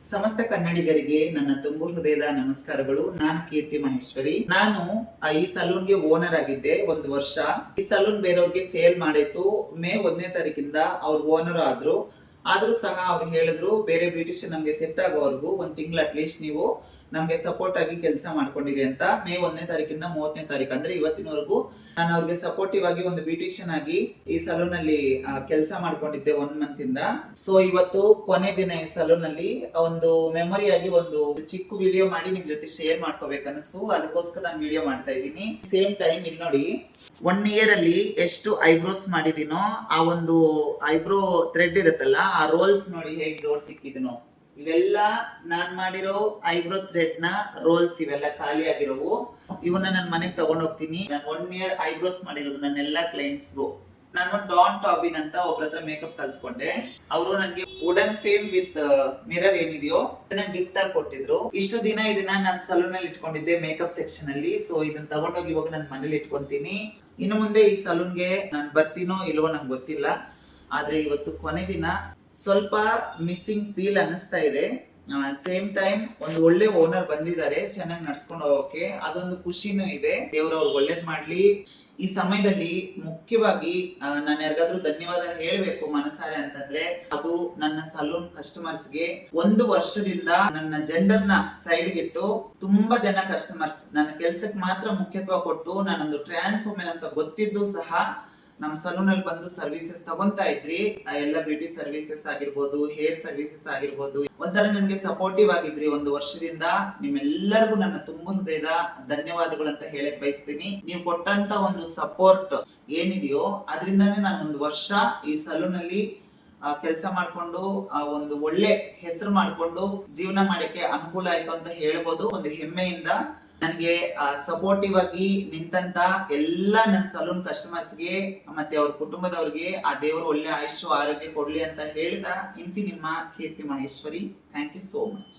ಸಮಸ್ತ ಕನ್ನಡಿಗರಿಗೆ ನನ್ನ ತುಂಬು ಹೃದಯದ ನಮಸ್ಕಾರಗಳು. ನಾನು ಕೀರ್ತಿ ಮಹೇಶ್ವರಿ. ನಾನು ಈ ಸಲೂನ್ಗೆ ಓನರ್ ಆಗಿದ್ದೆ 1 ವರ್ಷ. ಈ ಸಲೂನ್ ಬೇರೆಯವ್ರಿಗೆ ಸೇಲ್ ಮಾಡಿತ್ತು. ಮೇ 1ನೇ ತಾರೀಕಿಂದ ಅವ್ರು ಓನರ್ ಆದ್ರೂ ಸಹ ಅವ್ರು ಹೇಳಿದ್ರು, ಬೇರೆ ಬ್ಯೂಟಿಷಿಯನ್ ನಮ್ಗೆ ಸೆಟ್ ಆಗೋವರೆಗೂ 1 ತಿಂಗಳು ಅಟ್ಲೀಸ್ಟ್ ನೀವು ನಮ್ಗೆ ಸಪೋರ್ಟ್ ಆಗಿ ಕೆಲಸ ಮಾಡ್ಕೊಂಡಿರಿ ಅಂತ. ಮೇ 1ನೇ ತಾರೀಕಿಂದ 30ನೇ ತಾರೀಕು ಅಂದ್ರೆ ಇವತ್ತಿನವರೆಗೂ ನಾನು ಅವ್ರಿಗೆ ಸಪೋರ್ಟಿವ್ ಆಗಿ ಒಂದು ಬ್ಯೂಟಿಷಿಯನ್ ಆಗಿ ಈ ಸಲೂನ್ ಅಲ್ಲಿ ಕೆಲಸ ಮಾಡ್ಕೊಂಡಿದ್ದೆ 1 ಮಂತ್ ಇಂದ. ಸೊ ಇವತ್ತು ಕೊನೆ ದಿನ ಈ ಸಲೂನ್ ಅಲ್ಲಿ ಒಂದು ಮೆಮೊರಿ ಆಗಿ ಒಂದು ಚಿಕ್ಕ ವಿಡಿಯೋ ಮಾಡಿ ನಿಮ್ ಜೊತೆ ಶೇರ್ ಮಾಡ್ಕೋಬೇಕನ್ನಿಸ್ತು. ಅದಕ್ಕೋಸ್ಕರ ನಾನು ವಿಡಿಯೋ ಮಾಡ್ತಾ ಇದ್ದೀನಿ. ಸೇಮ್ ಟೈಮ್ ಇಲ್ಲಿ ನೋಡಿ, 1 ಇಯರ್ ಅಲ್ಲಿ ಎಷ್ಟು ಐಬ್ರೋಸ್ ಮಾಡಿದೀನೋ ಆ ಒಂದು ಐಬ್ರೋ ಥ್ರೆಡ್ ಇರುತ್ತಲ್ಲ, ಆ ರೋಲ್ಸ್ ನೋಡಿ ಹೇಗೆ ಜೋಡ್ಸಿಕ್ಕಿದೀನೋ. ಇವೆಲ್ಲ ನಾನ್ ಮಾಡಿರೋ ಐಬ್ರೋ ಥ್ರೆಡ್ ನ ರೋಲ್ಸ್, ಇವೆಲ್ಲ ಖಾಲಿ ಆಗಿರೋವು. ಇವನ್ನ ನನ್ನ ಮನೆಗೆ ತಗೊಂಡ್ ಹೋಗ್ತೀನಿ. ನಾನು 1 ಇಯರ್ ಐಬ್ರೋಸ್ ಮಾಡಿರೋದು ನನ್ನೆಲ್ಲಾ ಕ್ಲೈಂಟ್ಸ್ಗೂ. ನಾನು ಡಾನ್ ಟಾಬಿನ್ ಅಂತ ಒಬ್ರ ಹತ್ರ ಮೇಕಪ್ ಕಲ್ತ್ಕೊಂಡೆ. ಅವರು ನನಗೆ ವುಡನ್ ಫೇಮ್ ವಿತ್ ಮಿರರ್ ಏನಿದೆಯೋ ಅದನ್ನ ಗಿಫ್ಟ್ ಆಗಿ ಕೊಟ್ಟಿದ್ರು. ಇಷ್ಟು ದಿನ ಇದನ್ನ ನಾನು ಸಲೂನ್ ಅಲ್ಲಿ ಇಟ್ಕೊಂಡಿದ್ದೆ, ಮೇಕಪ್ ಸೆಕ್ಷನ್ ಅಲ್ಲಿ. ಸೊ ಇದನ್ನ ತಗೊಂಡೋಗಿ ಇವಾಗ ನನ್ನ ಮನೇಲಿ ಇಟ್ಕೊಂತೀನಿ. ಇನ್ನು ಮುಂದೆ ಈ ಸಲೂನ್ಗೆ ನಾನು ಬರ್ತೀನೋ ಇಲ್ವೋ ನಂಗೆ ಗೊತ್ತಿಲ್ಲ. ಆದ್ರೆ ಇವತ್ತು ಕೊನೆ ದಿನ ಸ್ವಲ್ಪ ಮಿಸ್ಸಿಂಗ್ ಫೀಲ್ ಅನ್ನಿಸ್ತಾ ಇದೆ. ಸೇಮ್ ಟೈಮ್ ಒಂದು ಒಳ್ಳೆ ಓನರ್ ಬಂದಿದ್ದಾರೆ ಚೆನ್ನಾಗಿ ನಡ್ಸ್ಕೊಂಡು ಹೋಗೋಕೆ, ಅದೊಂದು ಖುಷಿನೂ ಇದೆ. ದೇವ್ರು ಅವ್ರಿಗೆ ಒಳ್ಳೇದ್ ಮಾಡ್ಲಿ. ಈ ಸಮಯದಲ್ಲಿ ಮುಖ್ಯವಾಗಿ ನಾನು ಯಾರಿಗಾದ್ರೂ ಧನ್ಯವಾದ ಹೇಳ್ಬೇಕು ಮನಸಾರೆ ಅಂತಂದ್ರೆ ಅದು ನನ್ನ ಸಲೂನ್ ಕಸ್ಟಮರ್ಸ್ಗೆ. 1 ವರ್ಷದಿಂದ ನನ್ನ ಜೆಂಡರ್ ನ ಸೈಡ್ ಇಟ್ಟು ತುಂಬಾ ಜನ ಕಸ್ಟಮರ್ಸ್ ನನ್ನ ಕೆಲ್ಸಕ್ಕೆ ಮಾತ್ರ ಮುಖ್ಯತ್ವ ಕೊಟ್ಟು, ನಾನೊಂದು ಟ್ರಾನ್ಸ್ ವುಮೆನ್ ಅಂತ ಗೊತ್ತಿದ್ದು ಸಹ ನಮ್ಮ ಸಲೂನ್ ಅಲ್ಲಿ ಬಂದು ಸರ್ವಿಸಸ್ ತಗೊಂತಾ ಇದ್ರಿ. ಎಲ್ಲ ಬ್ಯೂಟಿ ಸರ್ವಿಸಸ್ ಆಗಿರ್ಬೋದು, ಹೇರ್ ಸರ್ವಿಸಸ್ ಆಗಿರ್ಬೋದು, ಒಂಥರ ನನ್ಗೆ ಸಪೋರ್ಟಿವ್ ಆಗಿದ್ರಿ 1 ವರ್ಷದಿಂದ. ನಿಮ್ಮೆಲ್ಲರಿಗೂ ನನ್ನ ತುಂಬ ಹೃದಯದ ಧನ್ಯವಾದಗಳು ಅಂತ ಹೇಳಕ್ ಬಯಸ್ತೀನಿ. ನೀವು ಕೊಟ್ಟಂತ ಒಂದು ಸಪೋರ್ಟ್ ಏನಿದೆಯೋ ಅದರಿಂದಾನೇ ನಾನು 1 ವರ್ಷ ಈ ಸಲೂನ್ ಅಲ್ಲಿ ಕೆಲಸ ಮಾಡ್ಕೊಂಡು ಒಂದು ಒಳ್ಳೆ ಹೆಸರು ಮಾಡ್ಕೊಂಡು ಜೀವನ ಮಾಡಕ್ಕೆ ಅನುಕೂಲ ಆಯ್ತು ಅಂತ ಹೇಳ್ಬೋದು ಒಂದು ಹೆಮ್ಮೆಯಿಂದ. ನನಗೆ ಸಪೋರ್ಟಿವ್ ಆಗಿ ನಿಂತಂತ ಎಲ್ಲ ನನ್ನ ಸಲೂನ್ ಕಸ್ಟಮರ್ಸ್ಗೆ ಮತ್ತೆ ಅವ್ರ ಕುಟುಂಬದವ್ರಿಗೆ ಆ ದೇವರು ಒಳ್ಳೆ ಆಯುಷ್ಯ ಆರೋಗ್ಯ ಕೊಡ್ಲಿ ಅಂತ ಹೇಳ್ತಾ ಇಂತಿ ನಿಮ್ಮ Keerthi Maheshwari. Thank you so much.